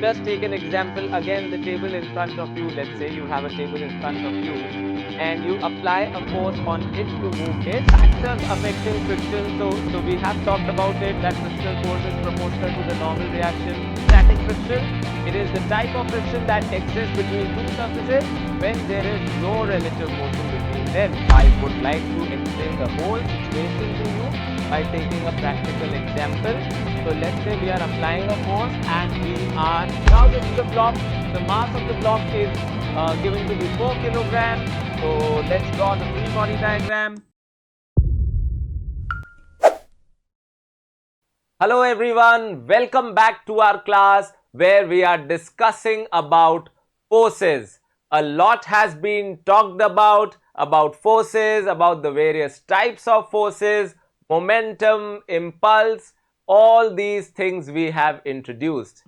just take an example. Again, the table in front of you, let's say you have a table in front of you and you apply a force on it to move it. Factors affecting friction. So we have talked about it, that frictional force is proportional to the normal reaction. Static friction, it is the type of friction that exists between two surfaces when there is no relative motion between them. I would like to explain the whole situation to you by taking a practical example. So let's say we are applying a force and we are, now this is the block, the mass of the block is given to be 4 kilograms. So let's draw the free body diagram. Hello everyone, welcome back to our class where we are discussing about forces. A lot has been talked about forces, about the various types of forces, momentum, impulse, all these things we have introduced.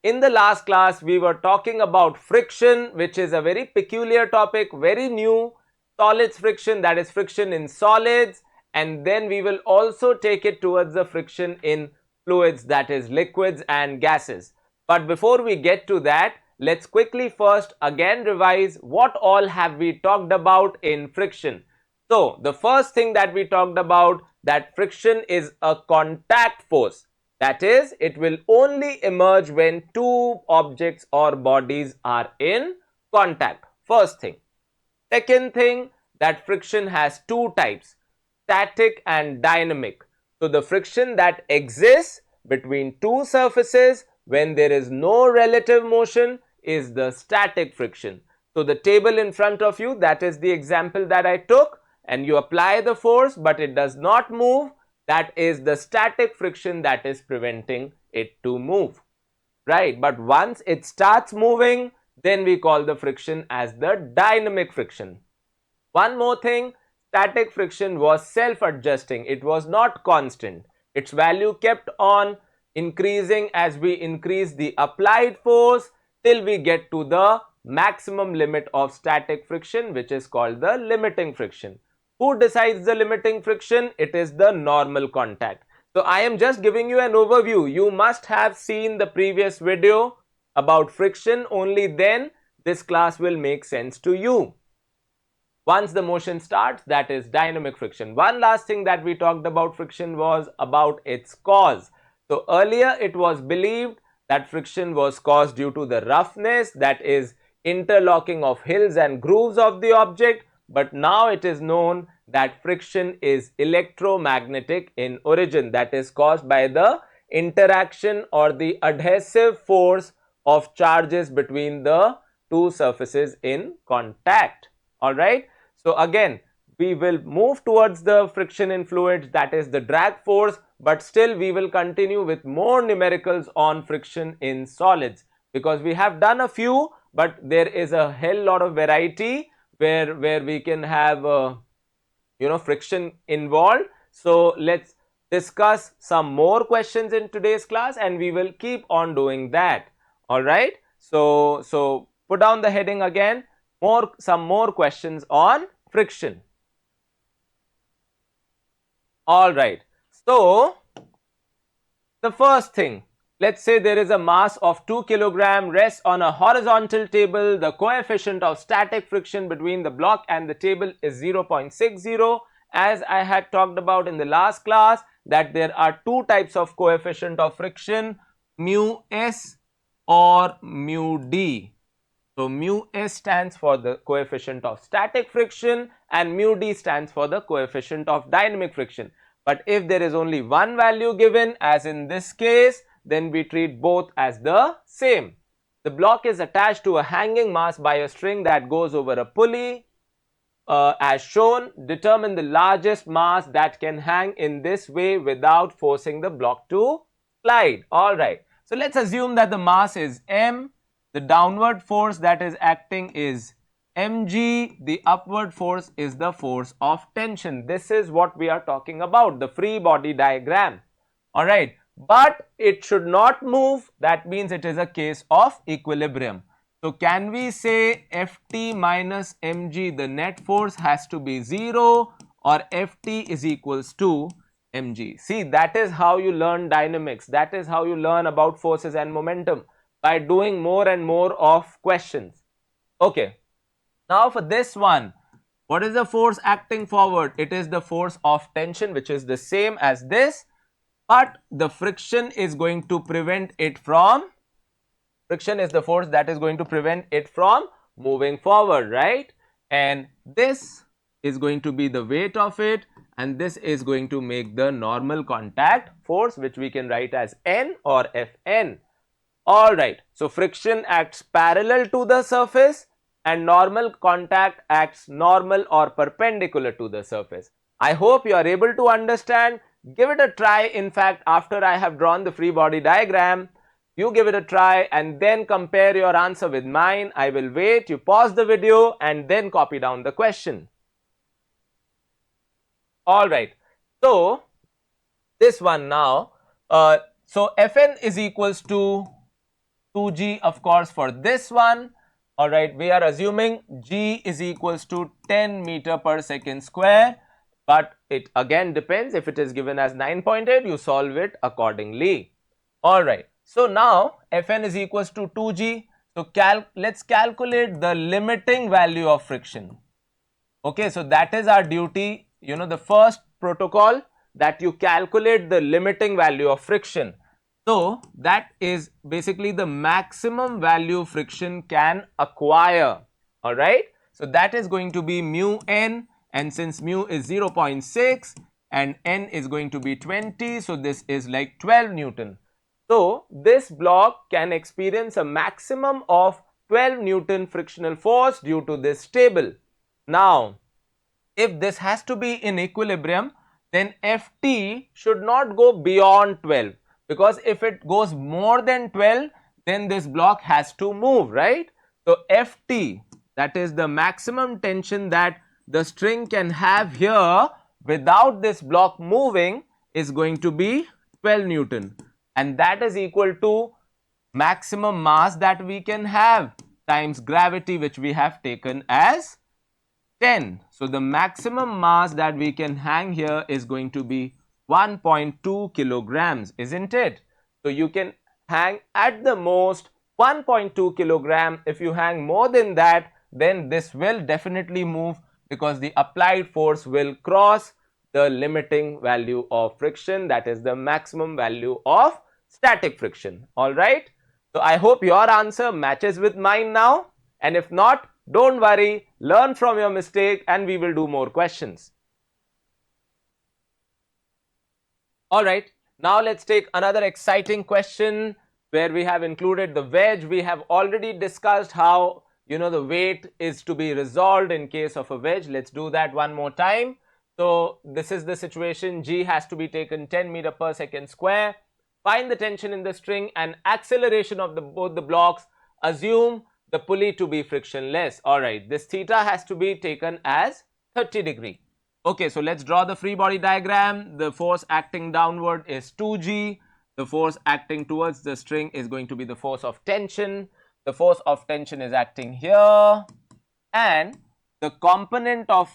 In the last class, we were talking about friction, which is a very peculiar topic, very new, solids friction, that is friction in solids, and then we will also take it towards the friction in fluids, that is liquids and gases. But before we get to that, let's quickly first again revise what all have we talked about in friction. So, the first thing that we talked about, that friction is a contact force. That is, it will only emerge when two objects or bodies are in contact. First thing. Second thing, that friction has two types, static and dynamic. So, the friction that exists between two surfaces when there is no relative motion is the static friction. So, the table in front of you, that is the example that I took, and you apply the force but it does not move. That is the static friction that is preventing it to move, right? But once it starts moving, then we call the friction as the dynamic friction. One more thing, static friction was self-adjusting. It was not constant. Its value kept on increasing as we increase the applied force till we get to the maximum limit of static friction, which is called the limiting friction. Who decides the limiting friction? It is the normal contact. So I am just giving you an overview. You must have seen the previous video about friction, only then this class will make sense to you. Once the motion starts, that is dynamic friction. One last thing that we talked about friction was about its cause. So earlier it was believed that friction was caused due to the roughness, that is interlocking of hills and grooves of the object. But now it is known that friction is electromagnetic in origin, that is caused by the interaction or the adhesive force of charges between the two surfaces in contact. Alright, so again we will move towards the friction in fluids, that is the drag force, but still we will continue with more numericals on friction in solids, because we have done a few but there is a hell lot of variety where we can have friction involved. So let's discuss some more questions in today's class and we will keep on doing that. Alright, so put down the heading again, some more questions on friction. Alright, so the first thing, let's say there is a mass of 2 kg rests on a horizontal table. The coefficient of static friction between the block and the table is 0.60. As I had talked about in the last class, that there are two types of coefficient of friction, mu s or mu d. So mu s stands for the coefficient of static friction and mu d stands for the coefficient of dynamic friction. But if there is only one value given, as in this case, then we treat both as the same. The block is attached to a hanging mass by a string that goes over a pulley. As shown, determine the largest mass that can hang in this way without forcing the block to slide. Alright, so let's assume that the mass is m, the downward force that is acting is mg, the upward force is the force of tension. This is what we are talking about, the free body diagram. Alright, but it should not move, that means it is a case of equilibrium. So can we say Ft minus mg, the net force has to be 0, or Ft is equals to mg. See, that is how you learn dynamics, that is how you learn about forces and momentum. by doing more and more of questions. Okay, now for this one, what is the force acting forward? It is the force of tension, which is the same as this, but the friction is going to prevent it from, friction is the force that is going to prevent it from moving forward, right? And this is going to be the weight of it, and this is going to make the normal contact force, which we can write as N or Fn. Alright, so friction acts parallel to the surface and normal contact acts normal or perpendicular to the surface. I hope you are able to understand. Give it a try. In fact, after I have drawn the free body diagram, you give it a try and then compare your answer with mine. I will wait, you pause the video and then copy down the question. Alright, so this one now, so Fn is equals to 2g, of course, for this one. Alright, we are assuming g is equals to 10 meter per second square, but it again depends. If it is given as 9.8, you solve it accordingly. Alright, so now Fn is equals to 2g. So let's calculate the limiting value of friction. Okay, so that is our duty, you know, the first protocol, that you calculate the limiting value of friction. So that is basically the maximum value friction can acquire. Alright, so that is going to be mu n, and since mu is 0.6 and n is going to be 20, so this is like 12 Newton. So this block can experience a maximum of 12 Newton frictional force due to this table. Now, if this has to be in equilibrium, then Ft should not go beyond 12, because if it goes more than 12, then this block has to move, right? So Ft, that is the maximum tension that the string can have here without this block moving, is going to be 12 Newton, and that is equal to maximum mass that we can have times gravity, which we have taken as 10. So the maximum mass that we can hang here is going to be 1.2 kilograms, isn't it? So you can hang at the most 1.2 kilogram. If you hang more than that, then this will definitely move, because the applied force will cross the limiting value of friction, that is the maximum value of static friction. Alright, so I hope your answer matches with mine now, and if not, don't worry, learn from your mistake and we will do more questions. Alright, now let's take another exciting question where we have included the wedge. We have already discussed how, you know, the weight is to be resolved in case of a wedge. Let's do that one more time. So this is the situation. G has to be taken 10 meter per second square. Find the tension in the string and acceleration of both the blocks. Assume the pulley to be frictionless. Alright, this theta has to be taken as 30 degree. Okay, so let's draw the free body diagram. The force acting downward is 2g. The force acting towards the string is going to be the force of tension. The force of tension is acting here, and the component of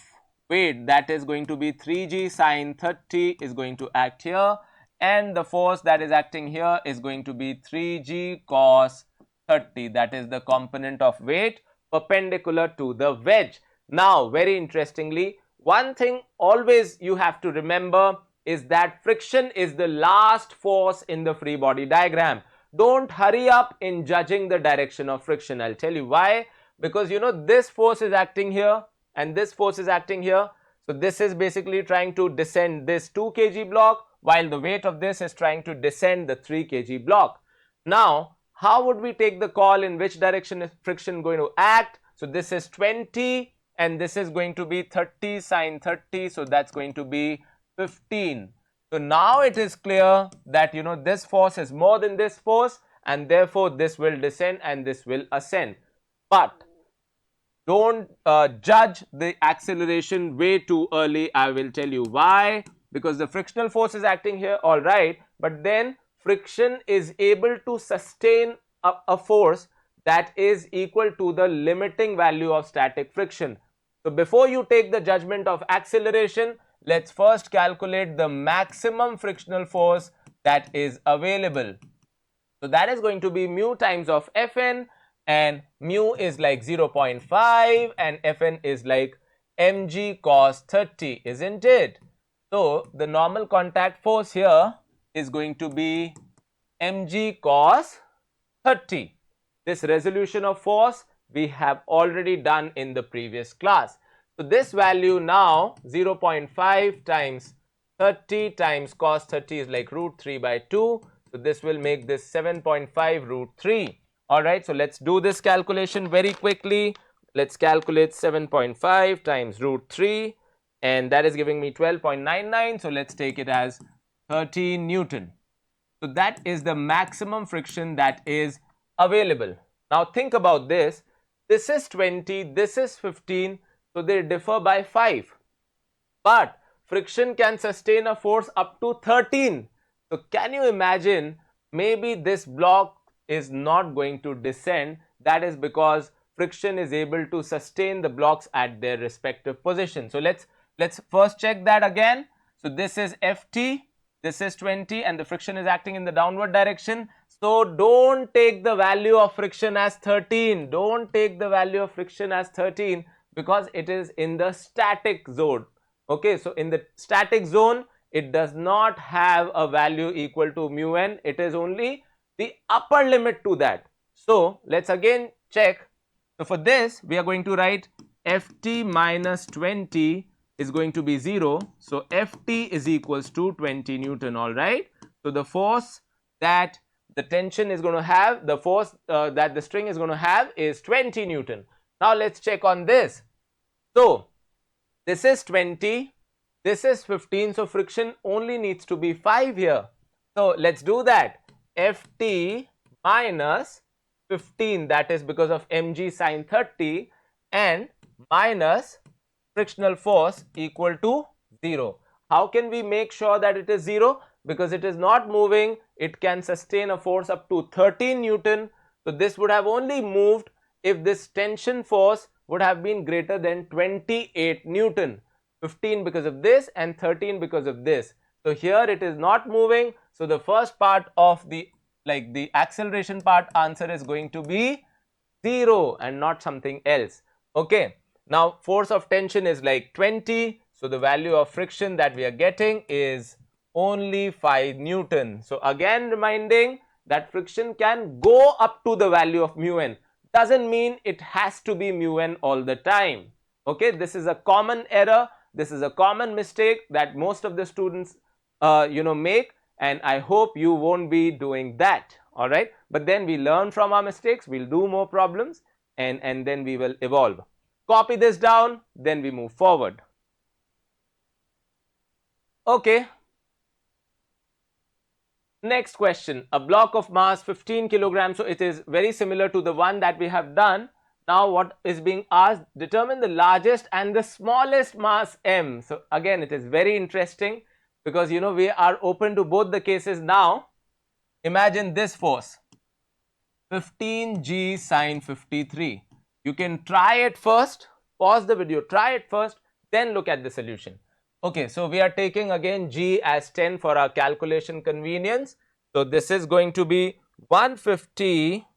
weight, that is going to be 3g sine 30, is going to act here, and the force that is acting here is going to be 3g cos 30, that is the component of weight perpendicular to the wedge. Now, very interestingly, one thing always you have to remember is that friction is the last force in the free body diagram. Don't hurry up in judging the direction of friction. I'll tell you why. Because, you know, this force is acting here and this force is acting here. So this is basically trying to descend this 2 kg block, while the weight of this is trying to descend the 3 kg block. Now, how would we take the call in which direction is friction going to act? So this is 20 and this is going to be 30 sine 30. So that's going to be 15. So now it is clear that, you know, this force is more than this force, and therefore this will descend and this will ascend. But don't judge the acceleration way too early. I will tell you why. Because the frictional force is acting here, all right, but then friction is able to sustain a force that is equal to the limiting value of static friction. So before you take the judgment of acceleration, let's first calculate the maximum frictional force that is available. So that is going to be mu times of Fn, and mu is like 0.5 and Fn is like mg cos 30, isn't it? So the normal contact force here is going to be mg cos 30. This resolution of force we have already done in the previous class. So this value now 0.5 times 30 times cos 30 is like root 3 by 2. So this will make this 7.5 root 3. Alright, so let's do this calculation very quickly. Let's calculate 7.5 times root 3, and that is giving me 12.99. So let's take it as 13 Newton. So that is the maximum friction that is available. Now think about this. This is 20, this is 15, so they differ by 5. But friction can sustain a force up to 13. So can you imagine, maybe this block is not going to descend. That is because friction is able to sustain the blocks at their respective position. So let's first check that again. So this is Ft, this is 20, and the friction is acting in the downward direction. So don't take the value of friction as 13. Don't take the value of friction as 13 because it is in the static zone. Okay, so in the static zone, it does not have a value equal to mu n. It is only the upper limit to that. So let's again check. So for this, we are going to write Ft minus 20 is going to be 0. So Ft is equals to 20 Newton, all right. So the force that the tension is going to have, the force that the string is going to have is 20 Newton. Now let's check on this. So this is 20, this is 15, so friction only needs to be 5 here. So let's do that. Ft minus 15, that is because of mg sin 30, and minus frictional force equal to 0. How can we make sure that it is 0? Because it is not moving, it can sustain a force up to 13 Newton. So this would have only moved if this tension force would have been greater than 28 Newton. 15 because of this and 13 because of this. So here it is not moving. So the first part of the acceleration part answer is going to be 0 and not something else. Okay. Now force of tension is like 20. So the value of friction that we are getting is only 5 Newton. So again reminding that friction can go up to the value of mu n. Doesn't mean it has to be mu n all the time. Okay, this is a common error. This is a common mistake that most of the students make, and I hope you won't be doing that. All right, but then we learn from our mistakes, we'll do more problems, and then we will evolve. Copy this down, then we move forward. Okay. Next question, a block of mass 15 kilograms. So it is very similar to the one that we have done. Now what is being asked, determine the largest and the smallest mass m. So again it is very interesting because we are open to both the cases now. Imagine this force, 15g sine 53. You can try it first, pause the video, try it first, then look at the solution. Okay, so we are taking again g as 10 for our calculation convenience. So this is going to be 150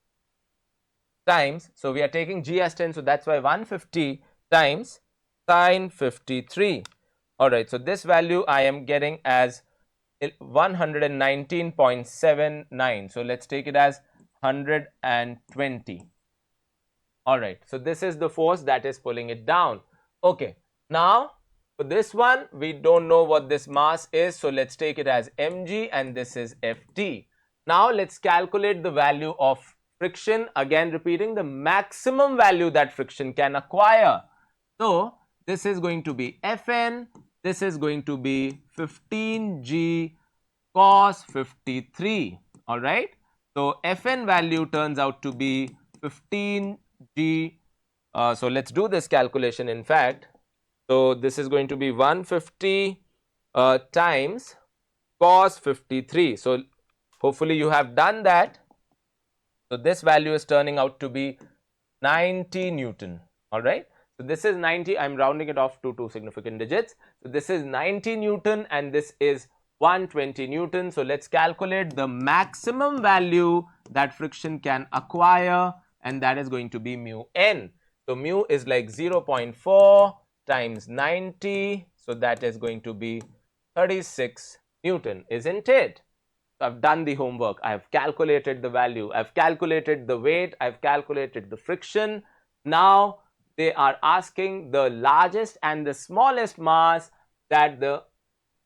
times, so we are taking g as 10, so that's why 150 times sine 53. Alright, so this value I am getting as 119.79. So let's take it as 120. Alright, so this is the force that is pulling it down. Okay, now for this one, we don't know what this mass is, so let's take it as mg and this is Ft. Now let's calculate the value of friction, again repeating the maximum value that friction can acquire. So this is going to be Fn, this is going to be 15g cos 53, alright. So Fn value turns out to be 15g, so let's do this calculation in fact. So this is going to be 150 times cos 53. So hopefully you have done that. So this value is turning out to be 90 Newton. All right. So this is 90. I'm rounding it off to two significant digits. So this is 90 Newton and this is 120 Newton. So let's calculate the maximum value that friction can acquire, and that is going to be mu n. So mu is like 0.4 times 90. So that is going to be 36 Newton, isn't it? So I've done the homework. I have calculated the value. I've calculated the weight. I've calculated the friction. Now they are asking the largest and the smallest mass that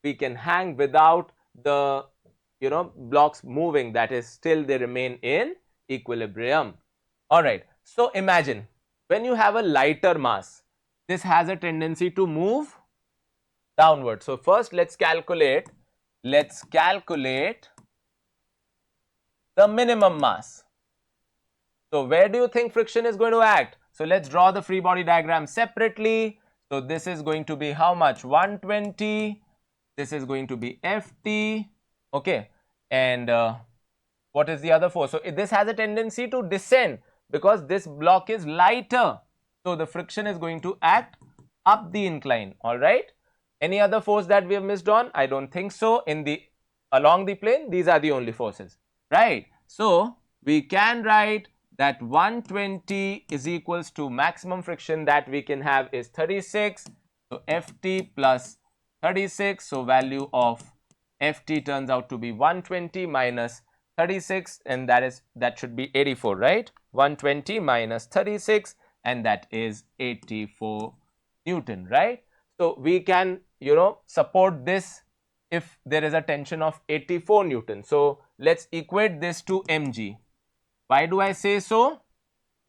we can hang without the blocks moving, that is still they remain in equilibrium. All right, so imagine when you have a lighter mass, this has a tendency to move downward. So first let's calculate the minimum mass. So where do you think friction is going to act? So let's draw the free body diagram separately. So this is going to be how much? 120. This is going to be Ft, okay, and what is the other force? So this has a tendency to descend because this block is lighter. So the friction is going to act up the incline. All right. Any other force that we have missed on? I don't think so. Along the plane, these are the only forces, right? So we can write that 120 is equals to maximum friction that we can have is 36. So Ft plus 36. So value of Ft turns out to be 120 minus 36, and that should be 84, right? 120 minus 36, and that is 84 Newton, right? So we can support this if there is a tension of 84 Newton. So let's equate this to mg. Why do I say so?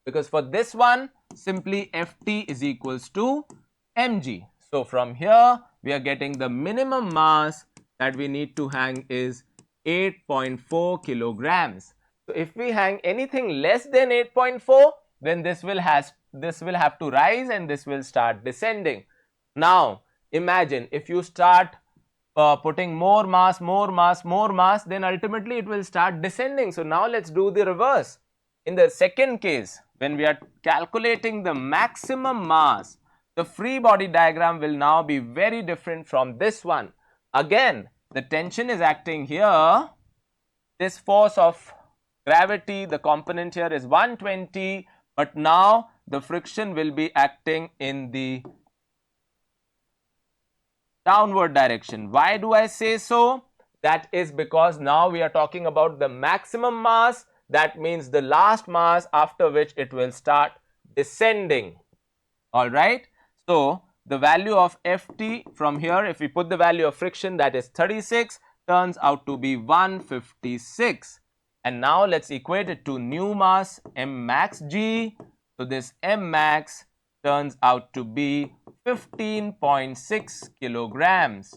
Because for this one, simply Ft is equals to mg. So from here, we are getting the minimum mass that we need to hang is 8.4 kilograms. So if we hang anything less than 8.4, then this will have to rise and this will start descending. Now imagine if you start putting more mass, then ultimately it will start descending. So now let's do the reverse. In the second case, when we are calculating the maximum mass, the free body diagram will now be very different from this one. Again, the tension is acting here. This force of gravity, the component here is 120, but now the friction will be acting in the downward direction. Why do I say so? That is because now we are talking about the maximum mass. That means the last mass after which it will start descending. All right. So the value of Ft from here, if we put the value of friction, that is 36, turns out to be 156. And now let's equate it to new mass, m max g. So this m max turns out to be 15.6 kilograms.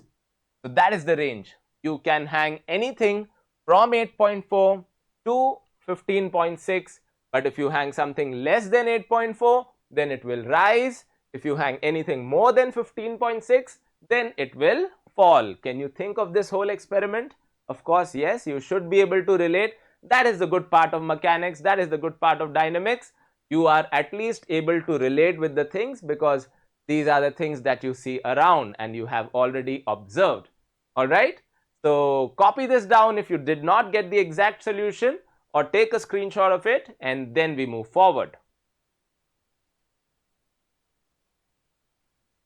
So that is the range. You can hang anything from 8.4 to 15.6, but if you hang something less than 8.4, then it will rise. If you hang anything more than 15.6, then it will fall. Can you think of this whole experiment? Of course, yes, you should be able to relate. That is the good part of mechanics. That is the good part of dynamics. You are at least able to relate with the things because these are the things that you see around and you have already observed. All right. So copy this down if you did not get the exact solution, or take a screenshot of it, and then we move forward.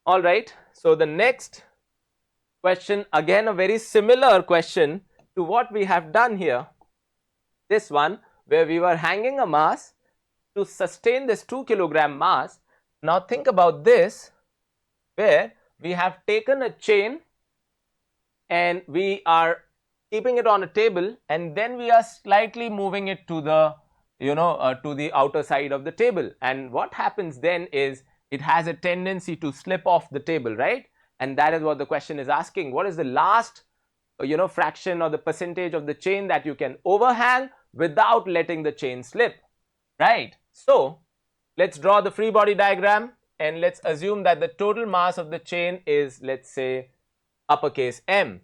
All right. So the next question, again a very similar question to what we have done here. This one where we were hanging a mass to sustain this 2 kilogram mass. Now think about this, where we have taken a chain and we are keeping it on a table, and then we are slightly moving it to the to the outer side of the table, and what happens then is it has a tendency to slip off the table, right? And that is what the question is asking. What is the last fraction or the percentage of the chain that you can overhang without letting the chain slip, right? So let's draw the free body diagram, and let's assume that the total mass of the chain is, let's say, uppercase m,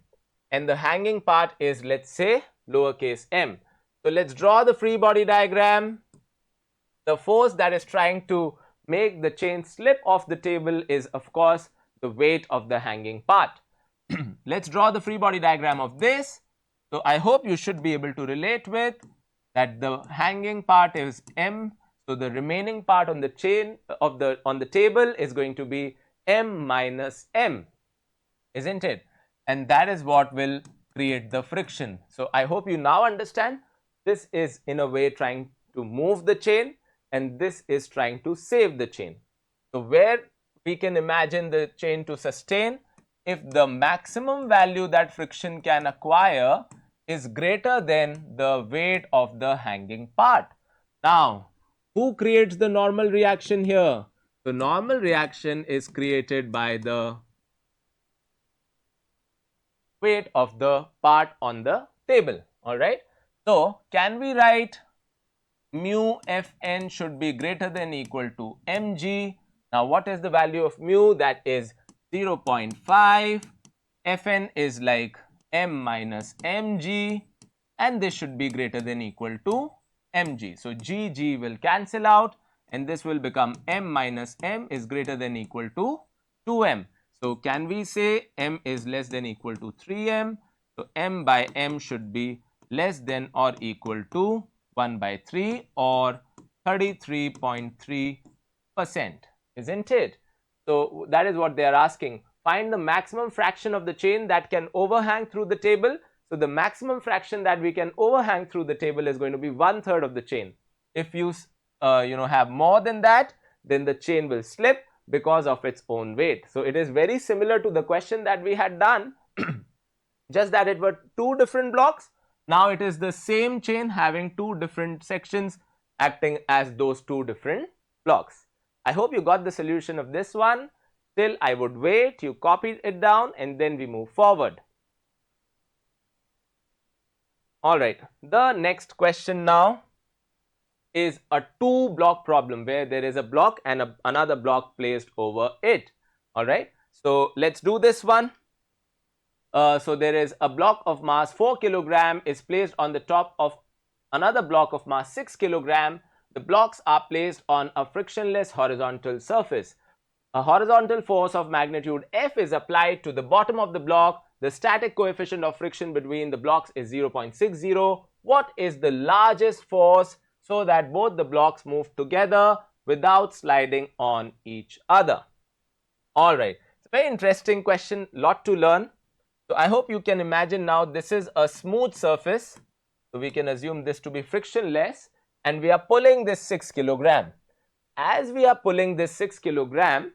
and the hanging part is, let's say, lowercase m. So let's draw the free body diagram. The force that is trying to make the chain slip off the table is, of course, the weight of the hanging part. let's draw the free body diagram of this. So I hope you should be able to relate with that the hanging part is m. So the remaining part on the chain of on the table is going to be m minus m, isn't it? And that is what will create the friction. So I hope you now understand this is in a way trying to move the chain and this is trying to save the chain. So where we can imagine the chain to sustain if the maximum value that friction can acquire is greater than the weight of the hanging part. Now, who creates the normal reaction here? The normal reaction is created by the weight of the part on the table, alright. So, can we write mu Fn should be greater than equal to mg. Now, what is the value of mu? That is 0.5. Fn is like m minus mg and this should be greater than equal to mg. So, g will cancel out and this will become m minus m is greater than equal to 2m. So, can we say m is less than equal to 3m? So, m by m should be less than or equal to 1 by 3 or 33.3%, isn't it? So, that is what they are asking. Find the maximum fraction of the chain that can overhang through the table. So, the maximum fraction that we can overhang through the table is going to be 1/3 of the chain. If you have more than that, then the chain will slip because of its own weight. So, it is very similar to the question that we had done, just that it were two different blocks. Now, it is the same chain having two different sections acting as those two different blocks. I hope you got the solution of this one. Still, I would wait, you copy it down and then we move forward. Alright, the next question now is a two block problem where there is a block and another block placed over it. Alright, so let's do this one. So there is a block of mass 4 kg is placed on the top of another block of mass 6 kg. The blocks are placed on a frictionless horizontal surface. A horizontal force of magnitude F is applied to the bottom of the block. The static coefficient of friction between the blocks is 0.60. What is the largest force so that both the blocks move together without sliding on each other? Alright, it's a very interesting question, lot to learn. So, I hope you can imagine now this is a smooth surface. So, we can assume this to be frictionless and we are pulling this 6 kg. As we are pulling this 6 kg,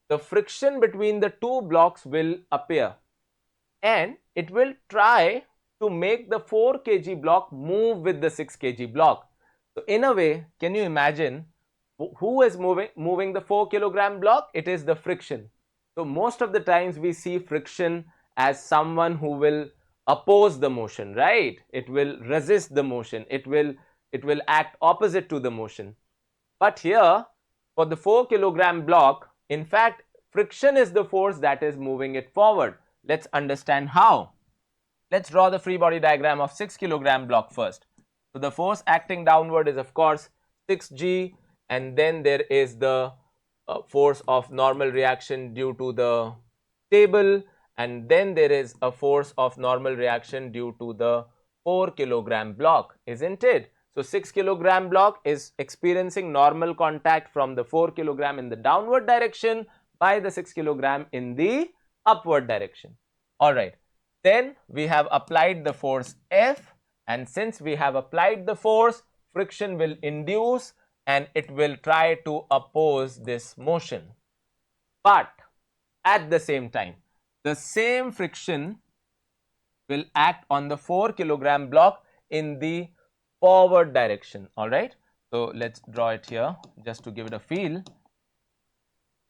the friction between the two blocks will appear and it will try to make the 4 kg block move with the 6 kg block. So, in a way, can you imagine who is moving the 4 kg block? It is the friction. So, most of the times we see friction as someone who will oppose the motion, right? It will resist the motion. It will act opposite to the motion. But here, for the 4 kg block, in fact, friction is the force that is moving it forward. Let's understand how. Let's draw the free body diagram of 6 kg block first. So, the force acting downward is of course 6g, and then there is the force of normal reaction due to the table, and then there is a force of normal reaction due to the 4 kg block, isn't it? So, 6 kg block is experiencing normal contact from the 4 kg in the downward direction by the 6 kg in the upward direction. Alright, then we have applied the force F, and since we have applied the force, friction will induce and it will try to oppose this motion. But at the same time, the same friction will act on the 4 kg block in the forward direction. Alright, so let's draw it here just to give it a feel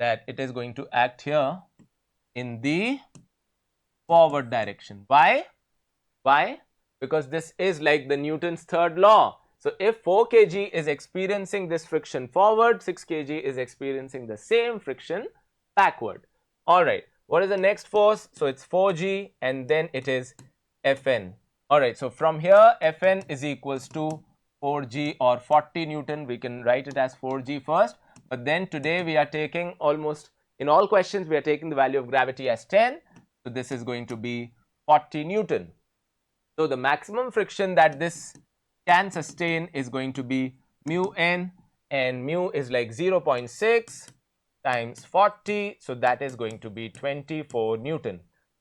that it is going to act here in the forward direction. Why? Because this is like the Newton's third law. So, if 4 kg is experiencing this friction forward, 6 kg is experiencing the same friction backward. Alright, what is the next force? So, it's 4g and then it is Fn. Alright, so from here Fn is equals to 4g or 40 Newton. We can write it as 4g first, but then today we are taking almost in all questions we are taking the value of gravity as 10. So this is going to be 40 Newton. So the maximum friction that this can sustain is going to be mu n, and mu is like 0.6 times 40. So that is going to be 24 Newton.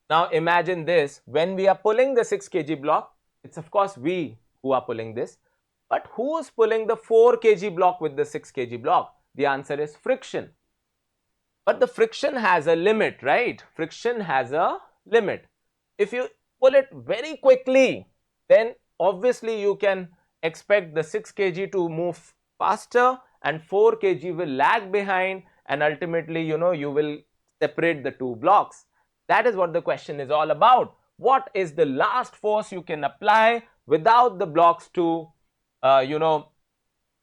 Now imagine this, when we are pulling the 6 kg block, it's of course we who are pulling this, but who is pulling the 4 kg block with the 6 kg block? The answer is friction. But the friction has a limit, right? Friction has a limit. If you pull it very quickly, then obviously you can expect the 6 kg to move faster and 4 kg will lag behind, and ultimately, you will separate the two blocks. That is what the question is all about. What is the last force you can apply without the blocks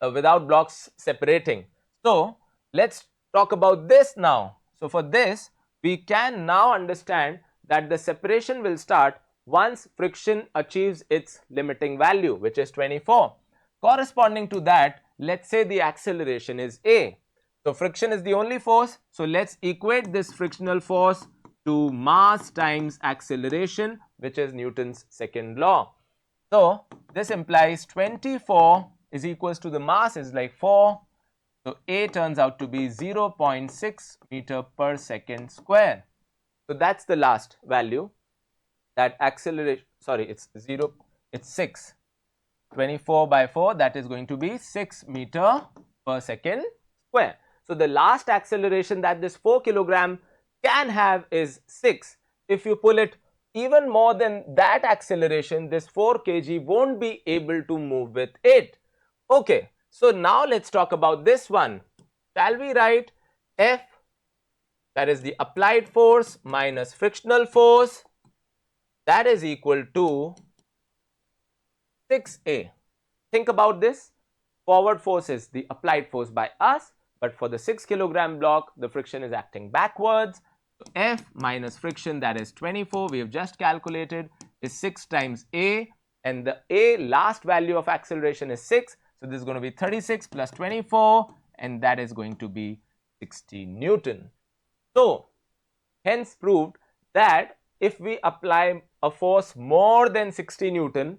without blocks separating? So let's talk about this now. So for this, we can now understand that the separation will start once friction achieves its limiting value, which is 24. Corresponding to that, let's say the acceleration is A. So friction is the only force. So let's equate this frictional force to mass times acceleration, which is Newton's second law. So this implies 24 is equals to the mass is like 4. So A turns out to be 0.6 meter per second square. So that's the last value. That acceleration, sorry, it's 6. 24 by 4, that is going to be 6 meter per second square. So the last acceleration that this 4 kilogram can have is 6. If you pull it even more than that acceleration, this 4 kg won't be able to move with it. Okay, so now let's talk about this one. Shall we write F, that is the applied force, minus frictional force, that is equal to 6A. Think about this. Forward force is the applied force by us, but for the 6 kilogram block, the friction is acting backwards. So F minus friction, that is 24, we have just calculated, is 6 times A, and the A last value of acceleration is 6. So this is going to be 36 plus 24, and that is going to be 60 Newton. So hence proved that if we apply a force more than 60 Newton,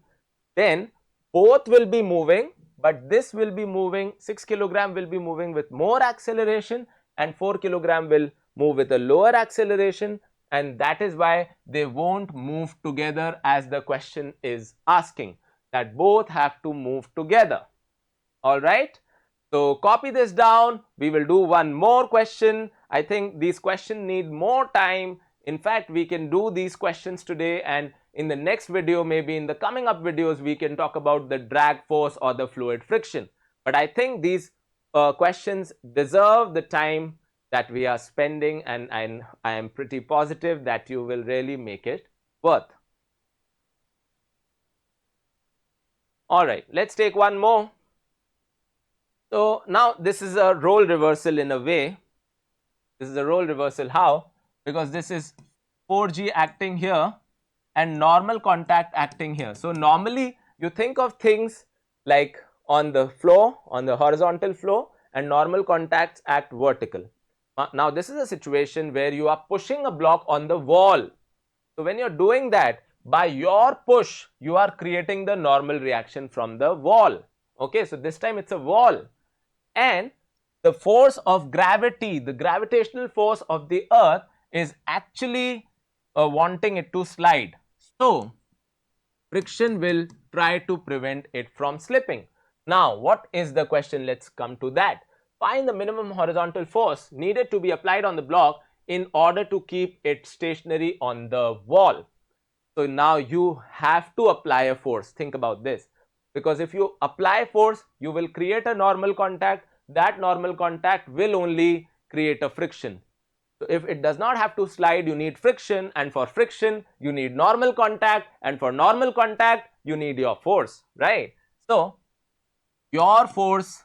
then both will be moving, but this will be moving, 6 kilogram will be moving with more acceleration and 4 kilogram will move with a lower acceleration, and that is why they won't move together, as the question is asking, that both have to move together. Alright, so copy this down. We will do one more question. I think these questions need more time. In fact, we can do these questions today, and in the next video, maybe in the coming up videos, we can talk about the drag force or the fluid friction. But I think these questions deserve the time that we are spending, and I am pretty positive that you will really make it worth. Alright, let's take one more. So now this is a role reversal in a way. This is a role reversal. How? Because this is 4G acting here and normal contact acting here. So normally you think of things like on the floor, on the horizontal floor, and normal contacts act vertical. Now this is a situation where you are pushing a block on the wall. So when you're doing that, by your push, you are creating the normal reaction from the wall. Okay, so this time it's a wall. And the force of gravity, the gravitational force of the earth is actually wanting it to slide. So friction will try to prevent it from slipping. Now what is the question? Let's come to that. Find the minimum horizontal force needed to be applied on the block in order to keep it stationary on the wall. So now you have to apply a force. Think about this. Because if you apply force, you will create a normal contact. That normal contact will only create a friction. So if it does not have to slide, you need friction, and for friction, you need normal contact, and for normal contact, you need your force, right? So your force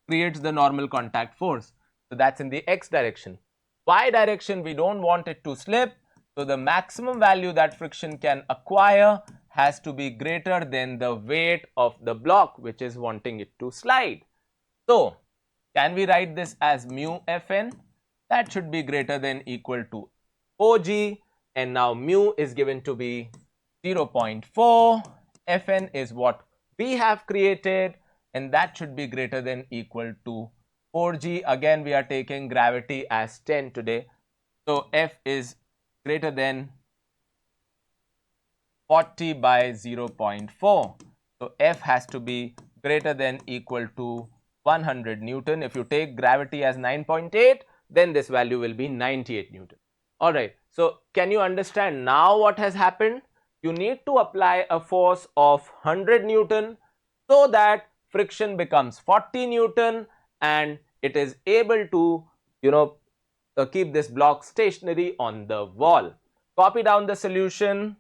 creates the normal contact force. So that's in the x direction. Y direction, we don't want it to slip. So the maximum value that friction can acquire has to be greater than the weight of the block, which is wanting it to slide. So can we write this as mu Fn? That should be greater than equal to OG. and now mu is given to be 0.4. Fn is what we have created, and that should be greater than equal to 4g. Again, we are taking gravity as 10 today, so F is greater than 40 by 0.4. So F has to be greater than equal to 100 Newton. If you take gravity as 9.8, then this value will be 98 Newton. Alright, so can you understand now what has happened? You need to apply a force of 100 Newton so that friction becomes 40 Newton and it is able to, keep this block stationary on the wall. Copy down the solution,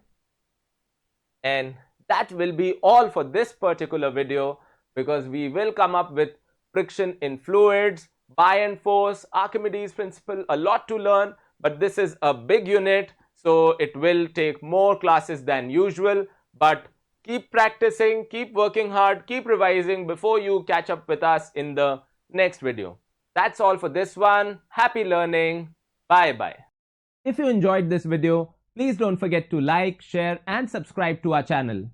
and that will be all for this particular video, because we will come up with friction in fluids, buy-in force, Archimedes principle, a lot to learn, but this is a big unit, so it will take more classes than usual. But keep practicing, keep working hard, keep revising before you catch up with us in the next video. That's all for this one. Happy learning. Bye bye. If you enjoyed this video, please don't forget to like, share and subscribe to our channel.